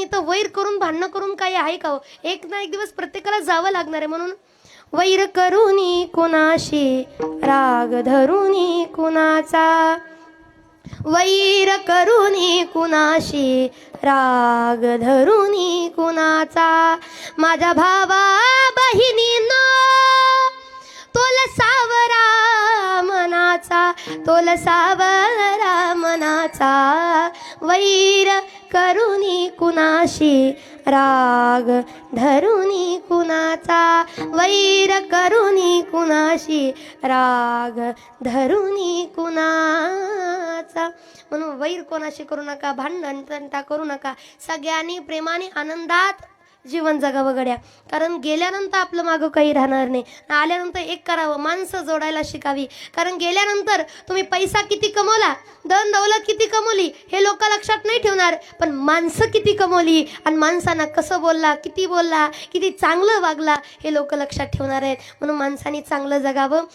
इथं वैर करून भांडणं करून काही आहे का हो? एक ना एक दिवस प्रत्येकाला जावं लागणार आहे. म्हणून वैर करुनी कुणाशी, राग धरुनी कुणाचा, वैर करुनी कुणाशी, राग धरुनी कुणाचा. माझ्या भावा बहिणींनो, तोल सावरा मनाचा, तोल सावरा मनाचा. वैर करुनी कुणाशी, राग धरुनी कुणाचा, वैर करुनी कुणाशी, राग धरुनी कुणाचा. म्हणून वैर कोणाशी करू नका, भांडण तंटा करू नका. सगळ्यांनी प्रेमाने आनंदात जीवन जगावं गड्या. कारण गेल्यानंतर आपलं मागं काही राहणार नाही. आल्यानंतर एक करावं, माणसं जोडायला शिकावी. कारण गेल्यानंतर तुम्ही पैसा किती कमवला, धन दौलत किती कमवली, हे लोक लक्षात नाही ठेवणार. पण माणसं किती कमवली आणि माणसांना कसं बोलला, किती चांगलं वागला, हे लोक लक्षात ठेवणार आहेत. म्हणून माणसांनी चांगलं जगावं.